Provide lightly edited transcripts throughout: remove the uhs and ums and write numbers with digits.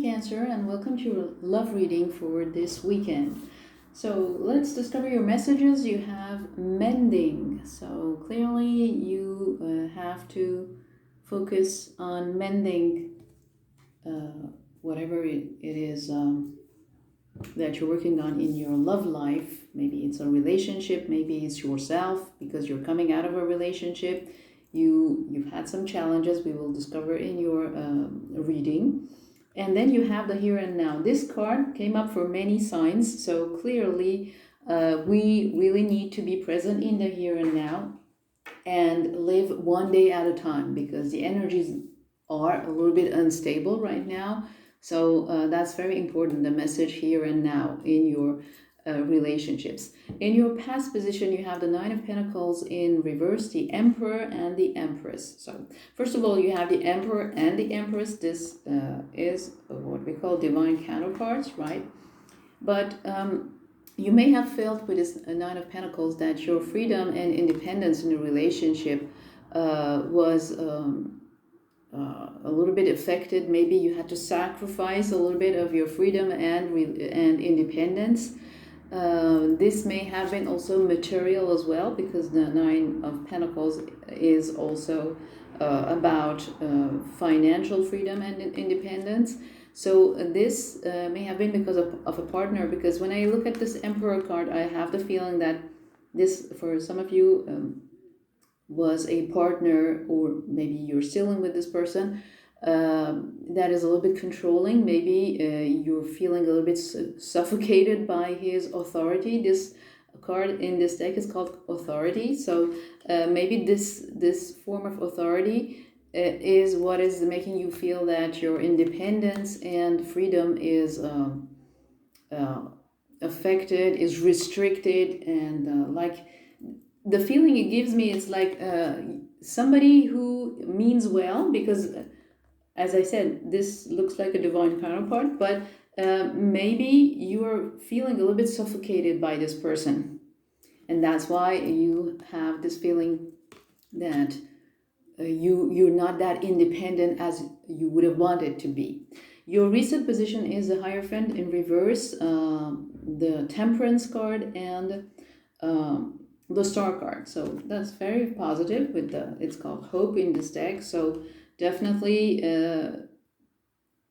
Cancer, and welcome to your love reading for this weekend. So let's discover your messages. You have mending, so clearly you have to focus on mending whatever it is that you're working on in your love life. Maybe it's a relationship, maybe it's yourself because you're coming out of a relationship. You've had some challenges we will discover in your reading. And then you have the here and now. This card came up for many signs, so clearly we really need to be present in the here and now and live one day at a time because the energies are a little bit unstable right now. So that's very important, the message here and now in your relationships. In your past position, you have the Nine of Pentacles in reverse, the Emperor and the Empress. So first of all, you have the Emperor and the Empress. This is what we call divine counterparts, right? But you may have felt with this Nine of Pentacles that your freedom and independence in a relationship was a little bit affected. Maybe you had to sacrifice a little bit of your freedom and independence. This may have been also material as well, because the Nine of Pentacles is also about financial freedom and independence. So this may have been because of a partner, because when I look at this Emperor card, I have the feeling that this, for some of you, was a partner, or maybe you're still in with this person, that is a little bit controlling. Maybe you're feeling a little bit suffocated by his authority. This card in this deck is called Authority. So maybe this form of authority is what is making you feel that your independence and freedom is affected, is restricted, and like the feeling it gives me is like somebody who means well, because as I said, this looks like a divine counterpart, but maybe you are feeling a little bit suffocated by this person. And that's why you have this feeling that you're not that independent as you would have wanted to be. Your recent position is the Hierophant in reverse, the Temperance card, and the Star card. So that's very positive with it's called Hope in this deck. So definitely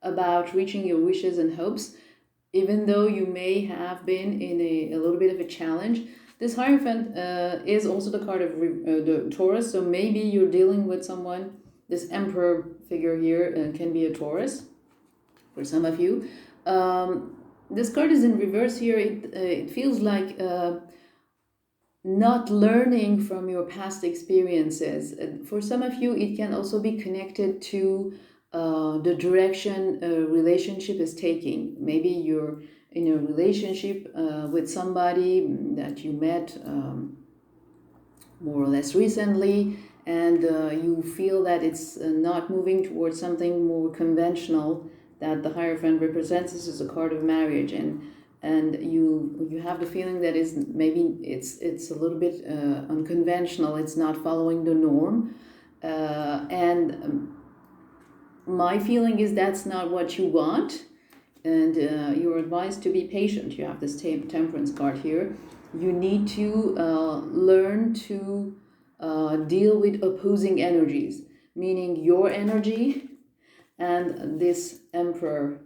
about reaching your wishes and hopes, even though you may have been in a little bit of a challenge. This Hierophant is also the card of the Taurus, so maybe you're dealing with someone. This Emperor figure here can be a Taurus for some of you. This card is in reverse here. It feels like not learning from your past experiences. For some of you, it can also be connected to the direction a relationship is taking. Maybe you're in a relationship with somebody that you met more or less recently, and you feel that it's not moving towards something more conventional that the Hierophant represents. This is a card of marriage, and you have the feeling that is maybe it's a little bit unconventional. It's not following the norm, and my feeling is that's not what you want, and you're advised to be patient. You have this Temperance card here. You need to learn to deal with opposing energies, meaning your energy and this Emperor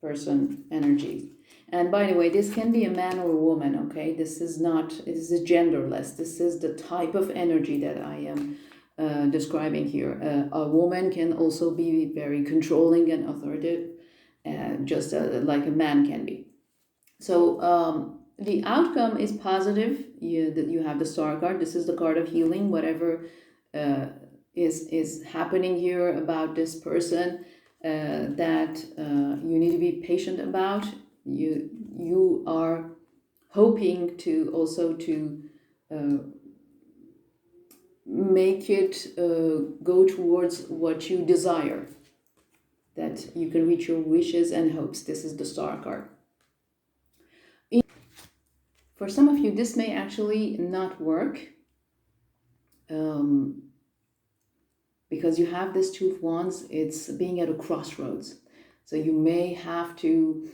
person energy. And by the way, this can be a man or a woman, okay? This is genderless. This is the type of energy that I am describing here. A woman can also be very controlling and authoritative, just like a man can be. So the outcome is positive. You have the Star card. This is the card of healing. Whatever is happening here about this person that you need to be patient about. You are hoping to also to make it go towards what you desire, that you can reach your wishes and hopes. This is the Star card. For some of you, this may actually not work because you have this Two of Wands. It's being at a crossroads. So you may have to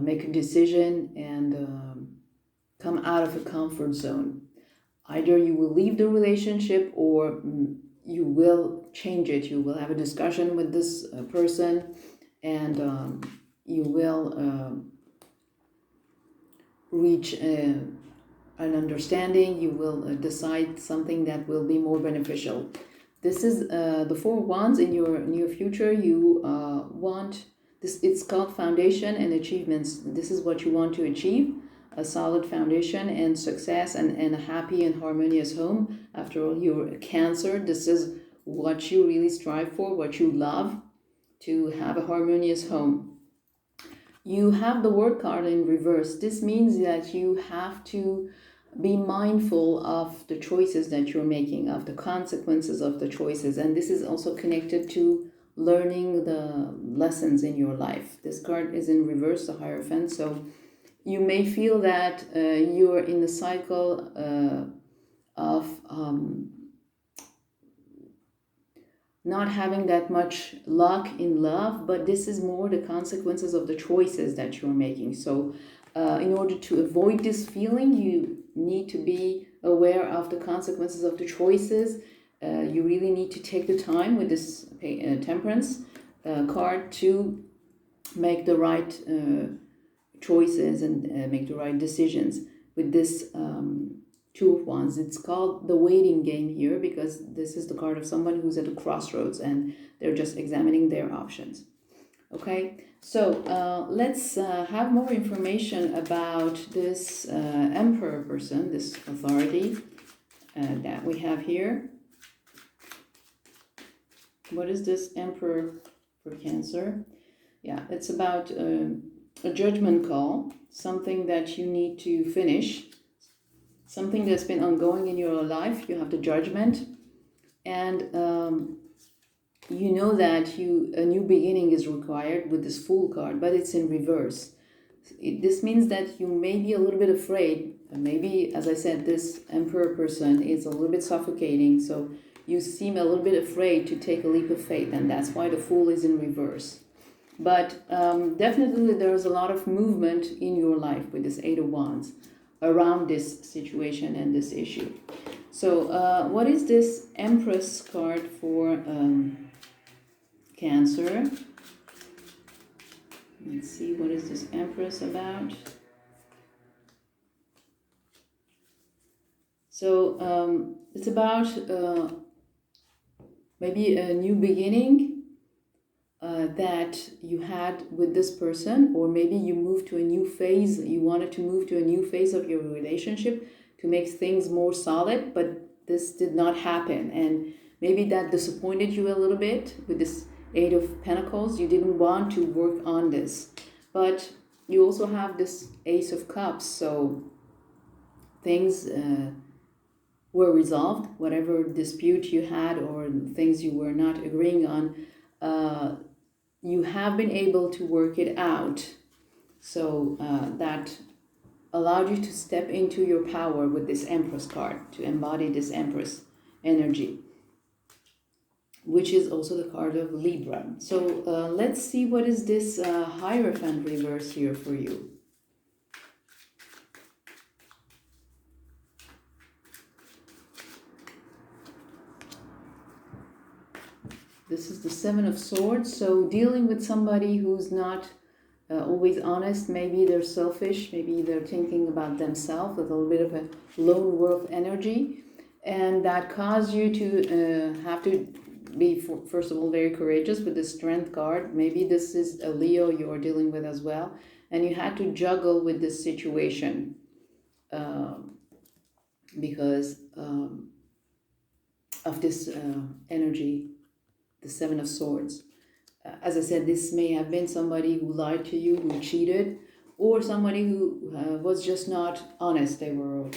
make a decision and come out of a comfort zone. Either you will leave the relationship or you will change it. You will have a discussion with this person, and you will reach an understanding. You will decide something that will be more beneficial. This is the 4 wands in your near future. You want this. It's called foundation and achievements. This is what you want to achieve: a solid foundation and success, and a happy and harmonious home. After all, you're a Cancer. This is what you really strive for, what you love, to have a harmonious home. You have the World card in reverse. This means that you have to be mindful of the choices that you're making, of the consequences of the choices. And this is also connected to learning the lessons in your life. This card is in reverse, the Hierophant. So you may feel that you're in the cycle of not having that much luck in love, but this is more the consequences of the choices that you're making. So in order to avoid this feeling, you need to be aware of the consequences of the choices. You really need to take the time with this Temperance card to make the right choices and make the right decisions. With this Two of Wands, it's called the waiting game here, because this is the card of someone who's at a crossroads and they're just examining their options. Okay, so let's have more information about this Emperor person, this authority that we have here. What is this Emperor for Cancer? Yeah, it's about a judgment call, something that you need to finish, something that's been ongoing in your life. You have the Judgment, and you know that a new beginning is required with this Fool card, but it's in reverse. This means that you may be a little bit afraid. Maybe, as I said, this Emperor person is a little bit suffocating, so you seem a little bit afraid to take a leap of faith, and that's why the Fool is in reverse. But definitely there's a lot of movement in your life with this Eight of Wands around this situation and this issue. So what is this Empress card for Cancer? Let's see, what is this Empress about? So it's about maybe a new beginning that you had with this person, or maybe you moved to a new phase. You wanted to move to a new phase of your relationship to make things more solid, but this did not happen, and maybe that disappointed you a little bit with this Eight of Pentacles. You didn't want to work on this, but you also have this Ace of Cups, so things were resolved. Whatever dispute you had or things you were not agreeing on, you have been able to work it out. So that allowed you to step into your power with this Empress card, to embody this Empress energy, which is also the card of Libra. So let's see, what is this Hierophant reverse here for you? This is the Seven of Swords. So dealing with somebody who's not always honest, maybe they're selfish, maybe they're thinking about themselves with a little bit of a lone wolf energy, and that caused you to have to be, first of all, very courageous with the Strength card. Maybe this is a Leo you're dealing with as well, and you had to juggle with this situation because of this energy, the Seven of Swords. As I said, this may have been somebody who lied to you, who cheated, or somebody who was just not honest. They were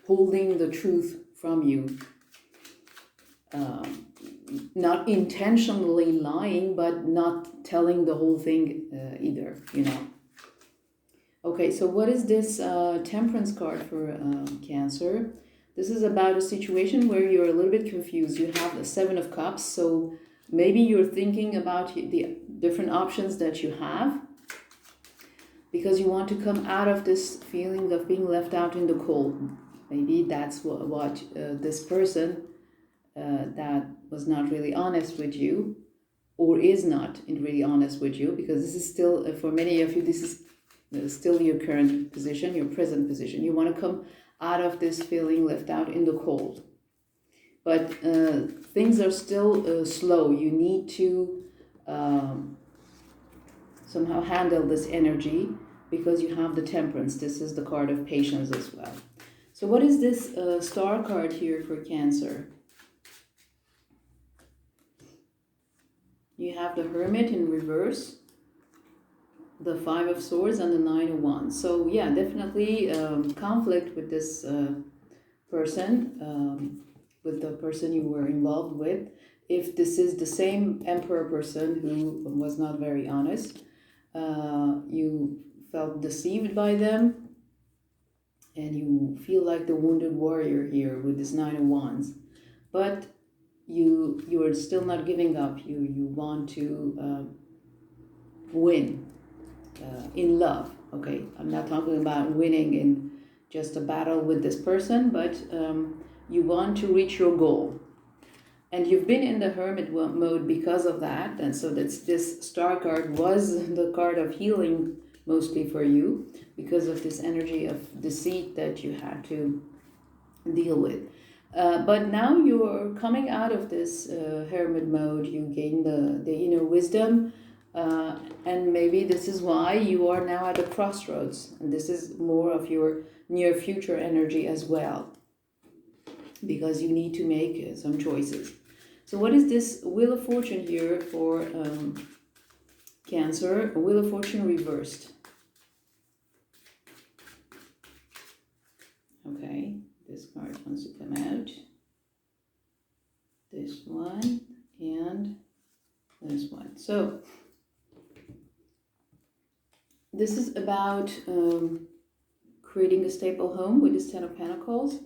holding the truth from you. Not intentionally lying, but not telling the whole thing either, you know. Okay, so what is this Temperance card for Cancer? This is about a situation where you're a little bit confused. You have the Seven of Cups, so maybe you're thinking about the different options that you have, because you want to come out of this feeling of being left out in the cold. Maybe that's what this person that was not really honest with you, or is not really honest with you, because this is still, for many of you, this is still your current position, your present position. You want to come out of this feeling left out in the cold. But things are still slow. You need to somehow handle this energy, because you have the Temperance. This is the card of patience as well. So what is this star card here for Cancer? You have the Hermit in reverse, the Five of Swords, and the Nine of Wands. So yeah, definitely conflict with this person, with the person you were involved with. If this is the same Emperor person who was not very honest, you felt deceived by them, and you feel like the wounded warrior here with this Nine of Wands. But you are still not giving up. You want to win in love. Okay, I'm not talking about winning in just a battle with this person, but you want to reach your goal. And you've been in the Hermit mode because of that. And so this star card was the card of healing mostly for you, because of this energy of deceit that you had to deal with. But now you are coming out of this Hermit mode. You gain the inner wisdom. And maybe this is why you are now at a crossroads. And this is more of your near future energy as well, because you need to make some choices. So what is this Wheel of Fortune here for Cancer? Wheel of Fortune reversed. Okay, this card wants to come out. This one and this one. So this is about creating a stable home with this Ten of Pentacles.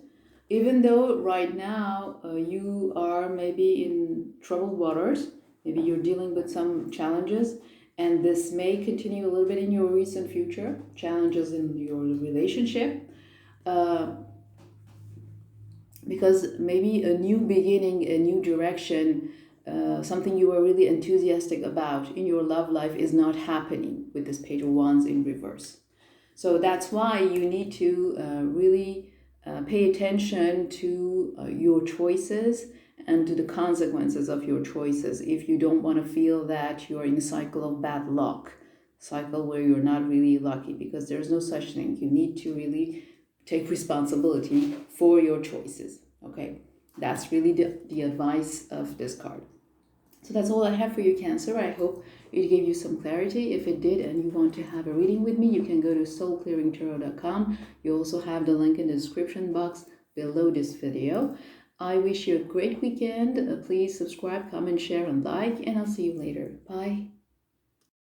Even though right now you are maybe in troubled waters, maybe you're dealing with some challenges, and this may continue a little bit in your recent future, challenges in your relationship, because maybe a new beginning, a new direction, something you were really enthusiastic about in your love life is not happening with this Page of Wands in reverse. So that's why you need to really pay attention to your choices and to the consequences of your choices, if you don't want to feel that you're in a cycle of bad luck, cycle where you're not really lucky, because there's no such thing. You need to really take responsibility for your choices. Okay, that's really the advice of this card. So that's all I have for you, Cancer. I hope it gave you some clarity. If it did and you want to have a reading with me, you can go to soulclearingtarot.com. You also have the link in the description box below this video. I wish you a great weekend. Please subscribe, comment, share, and like, and I'll see you later. Bye.